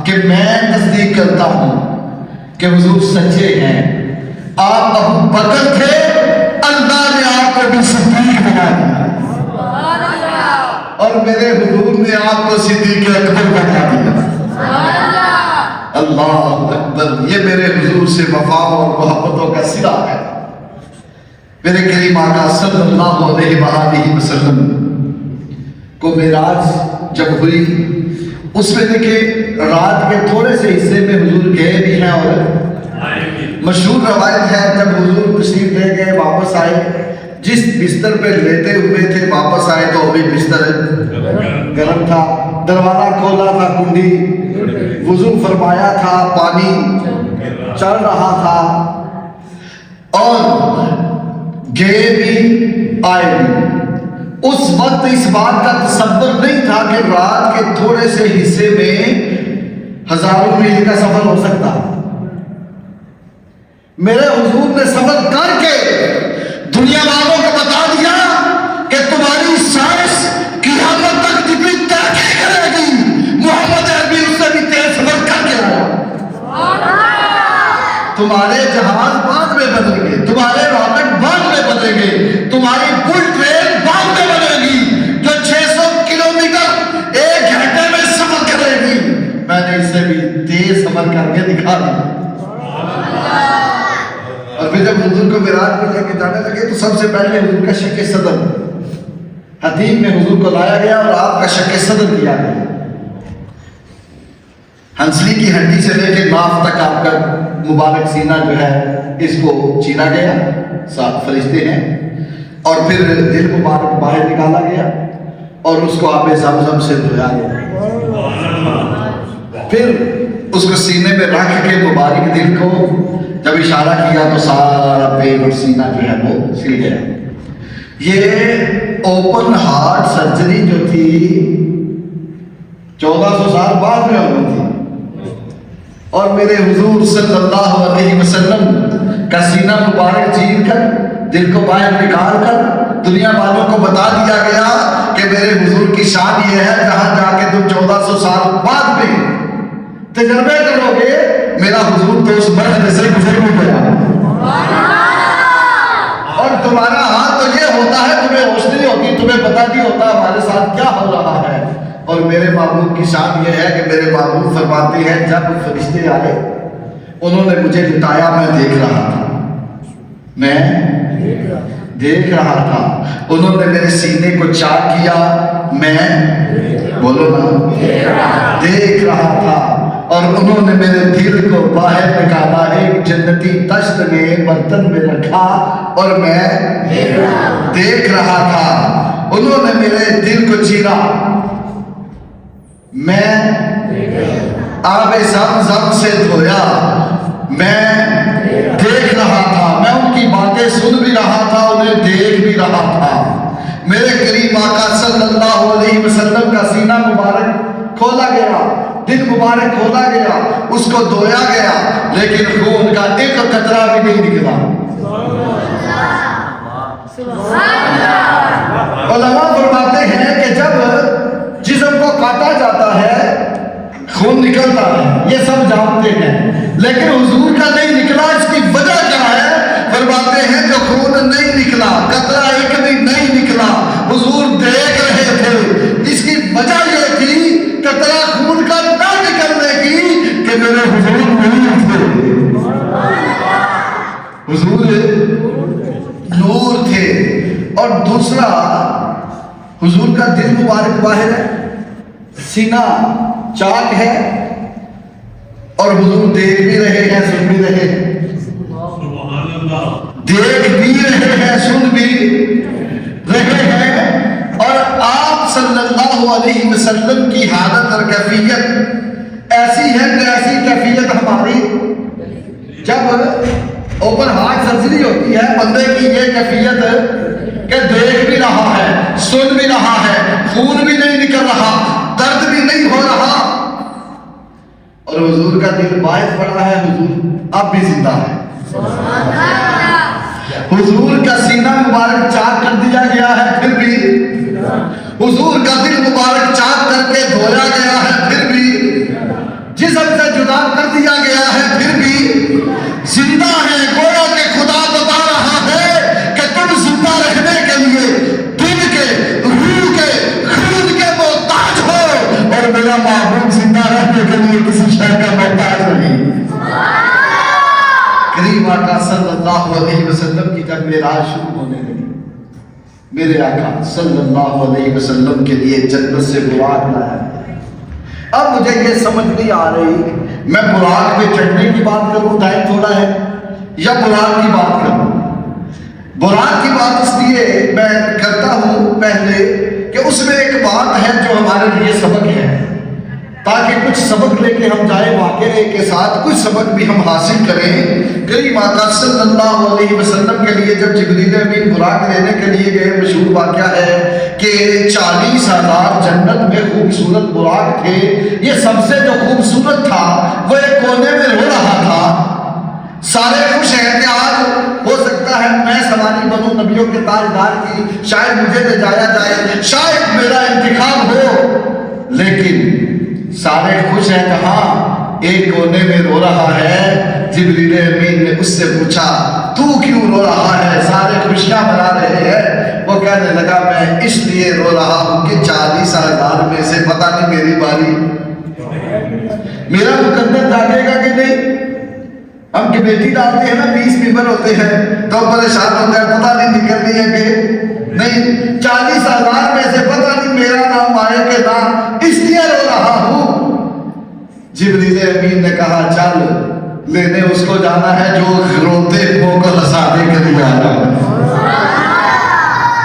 کہ میں تصدیق کرتا ہوں کہ حضور سچے ہیں. آپ ابو بکر تھے، اللہ نے آپ کو بھی صدیق بنا دیا، اور میرے حضور نے آپ کو صدیق اکبر بنا دیا. اللہ اکبر. یہ میرے حضور سے وفا اور محبتوں کا صلہ ہے. میرے کریم آقا صلی اللہ علیہ وآلہ وسلم کو معراج جب ہوئی، اس میں دیکھیں رات کے تھوڑے سے حصے میں حضور گئے بھی ہیں، اور مشہور روایت ہے جب حضور تشریف لے گئے واپس آئے، جس بستر پہ لیٹے ہوئے تھے واپس آئے تو ابھی بستر گرم تھا، دروازہ کھولا تھا، کنڈی وضو فرمایا تھا، پانی چل رہا تھا، اور گئے بھی آئے بھی. اس وقت اس بات کا تصور نہیں تھا کہ رات کے تھوڑے سے حصے میں ہزاروں میل کا سفر ہو سکتا. میرے حضور نے سفر کر کے دنیا والوں کو بتا دیا کہ تمہاری سائنس قیامت تک جتنی ترقی کرے گی، محمد عربی اس سے بھی تیز سفر کر کے آیا. تمہارے جہاز بعد میں بدلیں گے، تمہارے راکٹ بعد میں بدلیں گے، تمہاری بل ٹرین بعد میں بنے گی جو 600 کلومیٹر 1 گھنٹے میں سفر کرے گی، میں نے اس سے بھی تیز سفر کر کے دکھا دیا. اور پھر جب حضور کو معراج پہ لے کے جانے لگے تو سب سے پہلے حضور کا شق صدر حتیم میں حضور کو لایا گیا اور آپ کا شق صدر کیا گیا. ہنسلی کی ہڈی سے لے کے ناف تک آپ کا مبارک سینہ جو ہے اس کو چیرا گیا، سات فرشتے ہیں، اور پھر دل مبارک باہر نکالا گیا اور اس کو آب زمزم سے دھویا گیا. پھر اس کو سینے میں رکھ کے مبارک دل کو جب اشارہ کیا تو سارا پیٹ اور سینہ جو ہے وہ سل گیا. یہ اوپن ہارٹ سرجری جو تھی 1400 سال بعد میں ہونی تھی، اور میرے حضور صلی اللہ علیہ وسلم کا سینہ مبارک چیر کر دل کو باہر نکال کر دنیا والوں کو بتا دیا گیا کہ میرے حضور کی شان یہ ہے جہاں جا کے تم 1400 سال بعد میں تجربے کرو گے میرا حضور تو اس مرحلے سے گزر گیا، اور تمہارا حال تو یہ ہوتا ہے تمہیں ہوش نہیں ہوتی، تمہیں پتہ نہیں ہوتا ہمارے ساتھ کیا ہو رہا ہے. اور میرے محبوب کی شان یہ ہے کہ میرے محبوب فرماتے ہیں جب فرشتے آئے انہوں نے مجھے لٹایا، میں دیکھ رہا تھا، میں دیکھ رہا تھا. انہوں نے میرے سینے کو چاک کیا، میں بولو نا دیکھ رہا تھا. اور انہوں نے میرے دل کو باہر نکالا، ایک جنتی تشت میں برتن میں رکھا اور میں دیکھ رہا تھا. انہوں نے میرے دل کو چیرا، میں آب زمزم سے دھویا، میں دیکھ رہا تھا، میں ان کی باتیں سن بھی رہا تھا، انہیں دیکھ بھی رہا تھا. میرے کریم آقا صلی اللہ علیہ وسلم کا سینہ مبارک کھولا گیا، دل مبارک کھولا گیا، اس کو دھویا گیا، لیکن خون کا ایک قطرہ بھی نہیں نکلا. علماء فرماتے ہیں کہ جب جسم کو کاٹا جاتا ہے خون نکلتا ہے، یہ سب جانتے ہیں، لیکن حضور کا نہیں نکلا. اس کی وجہ کیا ہے؟ فرماتے ہیں جو خون نہیں نکلا، قطرہ ایک بھی نہیں نکلا، حضور دیکھ رہے تھے. اس کی وجہ یہ تھی قطرہ خون کا نہ نکلنے کی کہ میرے حضور نور تھے، حضور نور تھے. اور دوسرا حضور کا دل مبارک باہر ہے، سینہ چاک ہے، اور حضور دیکھ بھی رہے ہیں، سن بھی رہے ہیں، دیکھ بھی رہے ہیں، سن بھی رہے ہیں. اور آپ صلی اللہ علیہ وسلم کی حالت اور کیفیت ایسی ہے کہ ایسی کیفیت ہماری جب اوپن ہارٹ سرجری ہوتی ہے بندے کی یہ کیفیت کہ دیکھ بھی رہا ہے، سن بھی رہا ہے، خون بھی نہیں نکل رہا، درد بھی نہیں ہو رہا، اور حضور کا دل باعث پڑا ہے، حضور اب بھی زندہ ہے. حضور کا سینہ مبارک چاک کر دیا گیا ہے، پھر بھی حضور کا دل مبارک چاک کر کے دھویا گیا ہے، پھر بھی جسم سے جدا کر دیا گیا ہے پھر بھی زندہ ہے. گویا کہ خدا بتا رہا ہے کہ تم زندہ رہنے کے لیے دل کے روح کے خون کے محتاج ہو اور میرا محبوب زندہ رہنے کے لیے کسی شے کا محتاج نہیں. کریم آقا صلی اللہ علیہ وسلم کی جب معراج شروع ہونے لگی میرے آقا صلی اللہ علیہ وسلم کے لیے جنت سے براق لایا. اب مجھے یہ سمجھ نہیں آ رہی میں براق پہ چڑھنے کی بات کروں ٹائم تھوڑا ہے یا براق کی بات کروں. براق کی بات اس لیے میں کرتا ہوں پہلے کہ اس میں ایک بات ہے جو ہمارے لیے سبق ہے تاکہ کچھ سبق لے کے ہم جائیں واقعے کے ساتھ کچھ سبق بھی ہم حاصل کریں. کریم آقا صلی اللہ علیہ وسلم کے لیے جب جبریل امین براق لینے کے لیے گئے مشہور واقعہ ہے کہ 40,000 جنت میں خوبصورت براق تھے. یہ سب سے جو خوبصورت تھا وہ ایک کونے میں رو رہا تھا. سارے خوش ہیں کہ آج ہو سکتا ہے میں سواری بنوں نبیوں کے تاجدار کی, شاید مجھے لے جایا جائے, شاید میرا انتخاب ہو. لیکن سارے خوش ہیں کہاں ایک کونے میں رو رہا ہے. جبریل امین نے اس سے پوچھا تو کیوں رو رہا ہے؟ سارے خوشیاں منا رہے ہیں. وہ کہنے لگا میں اس لیے رو رہا ہوں کہ 40,000 میں سے پتہ نہیں میری باری میرا مقدر جاگے گا کہ نہیں. ہم کی بیٹی ڈالتے ہیں نا 20 ممبر ہوتے ہیں تو پریشان ہوتا ہے پتہ نہیں نکلنی ہے کہ نہیں. 40,000 میں سے پتہ نہیں میرا نام آئے کہ نہ, اس لیے رو رہا ہوں. جبریل امین نے کہا چل لینے اس کو جانا ہے جو روتے کو ہنسانے کے لیے آنا ہے.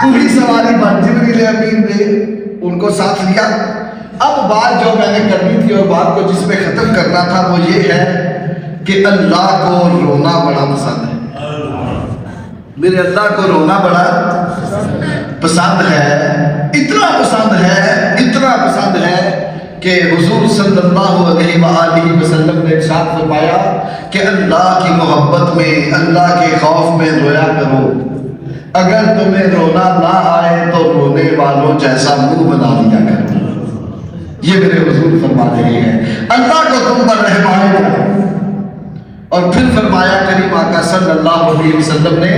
پوری سواری بن. جبریل امین نے ان کو ساتھ لیا. اب بات جو میں نے کرنی تھی اور بات کو جس پہ ختم کرنا تھا وہ یہ ہے کہ اللہ کو رونا بڑا پسند ہے. میرے اللہ کو رونا بڑا پسند ہے. اتنا پسند ہے کہ حضور صلی اللہ علیہ وآلہ وسلم نے ارشاد فرمایا کہ اللہ کی محبت میں اللہ کے خوف میں رویا کرو. اگر تمہیں رونا نہ آئے تو رونے والوں جیسا منہ بنا لیا کرو. یہ میرے حضور فرما رہے ہیں اللہ کو تم پر رحم آئے. اور پھر فرمایا کریم آقا صلی اللہ علیہ وسلم نے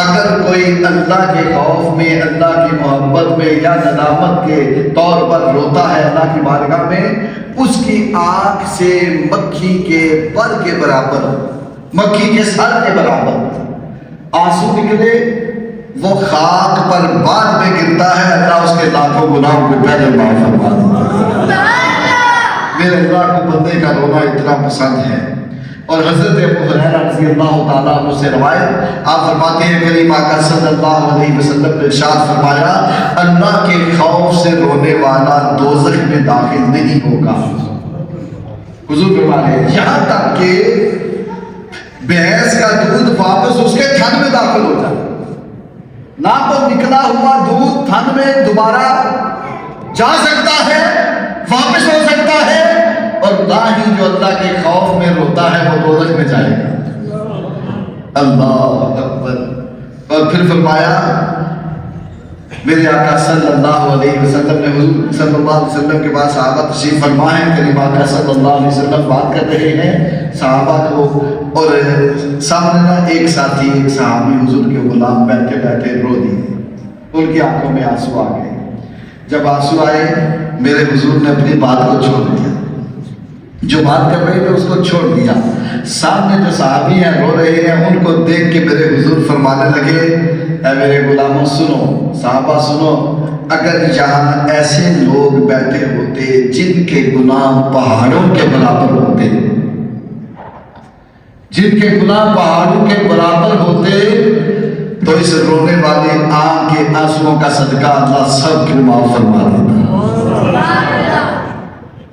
اگر کوئی اللہ کے خوف میں اللہ کی محبت میں یا ندامت کے طور پر روتا ہے اللہ کی بارگاہ میں, اس کی آنکھ سے مکھی کے پر کے برابر, مکھی کے سر کے برابر آنسو نکلے, وہ خاک پر بعد میں گرتا ہے, اللہ اس کے لاکھوں گناہوں کو پہلے معاف فرما دیتا ہے. میرے اللہ کو بندے کا رونا اتنا پسند ہے. اور حضرت ابو ہریرہ رضی اللہ تعالیٰ عنہ سے روایت آپ فرماتے ہیں کریم آقا صلی اللہ علیہ وسلم نے ارشاد فرمایا اللہ کے خوف سے رونے والا دوزخ میں داخل نہیں ہوگا. حضور فرماتے ہیں یہاں تک کہ بھینس کا دودھ واپس اس کے تھن میں داخل ہو جائے, نہ تو نکلا ہوا دودھ تھن میں دوبارہ جا سکتا ہے, واپس ہو سکتا ہے, اور نہ ہی جو اللہ کے خوف میں روتا ہے وہ دوزخ میں جائے گا. اللہ اکبر. اور پھر فرمایا میرے آقا صلی اللہ علیہ وسلم نے حضور صلی اللہ علیہ وسلم کے بعد صحابہ تشریف فرما ہے. کریم آقا صلی اللہ علیہ وسلم بات کر رہے ہیں صحابہ کو, اور سامنے نا ایک ساتھی ایک صحابی حضور کے غلام بیٹھے بیٹھے رو دیے. ان کی آنکھوں میں آنسو آ گئے. جب آنسو آئے میرے حضور نے اپنی بات کو چھوڑ دیا, جو بات کر رہے تھے اس کو چھوڑ دیا. سامنے جو صحابی ہیں رو رہے ہیں ان کو دیکھ کے میرے حضور فرمانے لگے اے میرے غلاموں سنو, صحابہ سنو, اگر یہاں ایسے لوگ بیٹھے ہوتے جن کے گناہ پہاڑوں کے برابر ہوتے, جن کے گناہ پہاڑوں کے برابر ہوتے تو اس رونے والے آنکھ کے آنسوؤں کا صدقہ اللہ سب کو معاف فرما دیتا.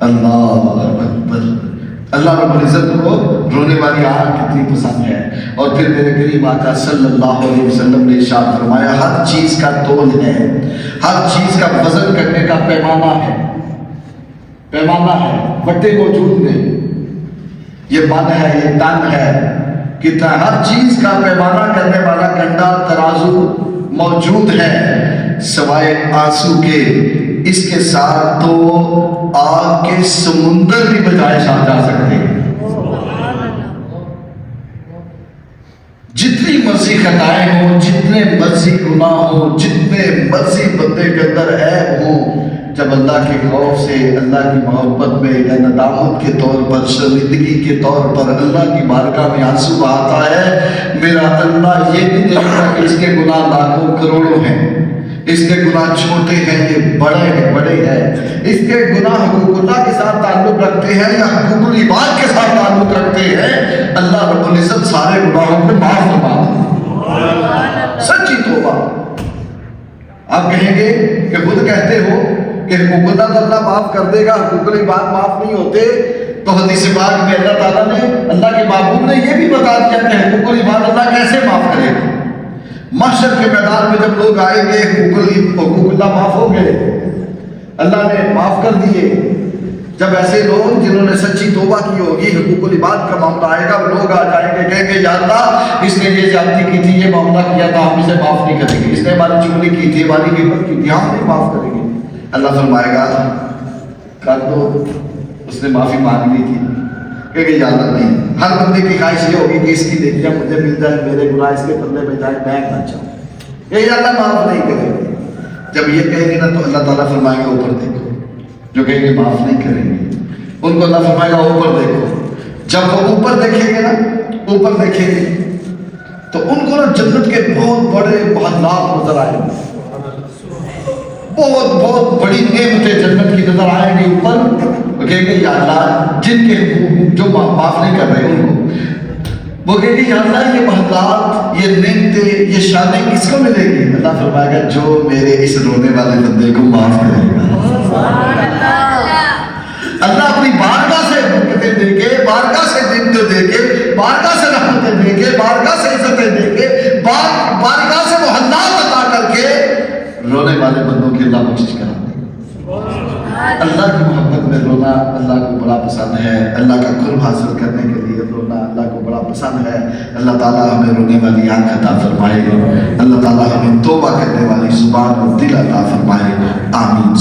اللہ اکبر. اللہ رب العزت کو رونے والی آنکھ کتنی پسند ہے. اور پھر میرے کریم آقا صلی اللہ علیہ وسلم نے ارشاد فرمایا ہر چیز کا تول ہے, ہر چیز کا وزن کرنے کا پیمانہ ہے, پیمانہ ہے. بٹے موجود نے, یہ من ہے, یہ تن ہے, کتنا ہر چیز کا پیمانہ کرنے والا کنڈا ترازو موجود ہے سوائے آنسو کے. اس کے ساتھ تو آگ کے سمندر بھی بجائے جا سکتے ہیں۔ جتنی مرضی خطائیں ہوں، جتنے مرضی گناہ ہوں، جتنے مرضی بندے کے اندر عیب ہوں، جب اللہ کے خوف سے، اللہ کی محبت میں یا ندامت کے طور پر، شرمندگی کے طور پر اللہ کی بارگاہ میں آنسو بہاتا ہے، میرا اللہ یہ نہیں دیکھتا کہ اس کے گناہ لاکھوں کروڑوں ہیں، اس کے گناہ چھوٹے ہیں یہ بڑے ہیں، اس کے گناہ حقوق اللہ کے ساتھ تعلق رکھتے ہیں یا حقوق العباد کے ساتھ تعلق رکھتے ہیں، اللہ رب العزت سارے گناہوں کو معاف فرما دے۔ سچی توبہ۔ آپ کہیں گے کہ خود کہتے ہو کہ حقوق اللہ تو اللہ معاف کر دے گا، حقوق العباد معاف نہیں ہوتے، تو حدیث پاک میں اللہ تعالیٰ نے، اللہ کے محبوب نے یہ بھی بتا دیا کہ حقوق العباد اللہ کیسے معاف کرے گا۔ محشر کے میدان میں جب لوگ آئیں گے، حقوق اللہ معاف ہو گئے، اللہ نے معاف کر دیے۔ جب ایسے لوگ جنہوں نے سچی توبہ کی ہوگی، حقوق العباد کا معاملہ آئے گا، لوگ آ جائیں گے کہیں گے یا اللہ اس نے یہ زیادتی کی تھی، یہ معاملہ کیا تھا، ہم اسے معاف نہیں کریں گے، اس نے ہماری چغلی کی تھی، ہماری غیبت کی تھی، ہم نہیں معاف کریں گے۔ اللہ فرمائے گا کر دو، اس نے معافی مانگ لی تھی، کہ یا اللہ نہیں۔ ہر بندے کی خواہش یہ ہوگی کہ اس کی نیکیاں مجھے مل جائیں، میرے گناہ اس کے پلے میں جائیں، میں نہ چاہوں، کہ یا اللہ معاف نہیں کریں گے۔ جب یہ کہیں گے نا تو اللہ تعالیٰ فرمائے گا اوپر دیکھو، جو کہیں گے معاف نہیں کریں گے ان کو اللہ فرمائے گا اوپر دیکھو۔ جب وہ اوپر دیکھیں گے نا، اوپر دیکھیں گے تو ان کو نا جنت کے بہت بڑے محلات نظر آئیں گے، بہت بڑی نعمتیں جنت کی نظر آئیں گی اوپر۔ وہ کہیں گے یا اللہ جن کے جو معاف نہیں کر رہے ان کو، وہ کہیں گے یا اللہ یہ محلات، یہ نعمتیں، یہ شانیں کس کو ملے گی؟ اللہ فرمائے گا جو میرے اس رونے والے بندے کو معاف کرے گا۔ اللہ اپنی بارگاہ سے برکتیں دے کے، بارگاہ سے نعمتیں دے کے، بارگاہ سے رحمتیں دے کے، بارگاہ سے عزتیں دے کے، بارگاہ سے محلات عطا کر کے رونے والے بندوں کی اللہ بخشش کرا دے گا۔ اللہ کی محبت میں رونا اللہ کو بڑا پسند ہے، اللہ کا قرب حاصل کرنے کے لیے رونا اللہ کو بڑا پسند ہے۔ اللہ تعالیٰ ہمیں رونے والی آنکھ عطا فرمائے، اللہ تعالیٰ ہمیں توبہ کرنے والی زبان اور دل عطا فرمائے، آمین۔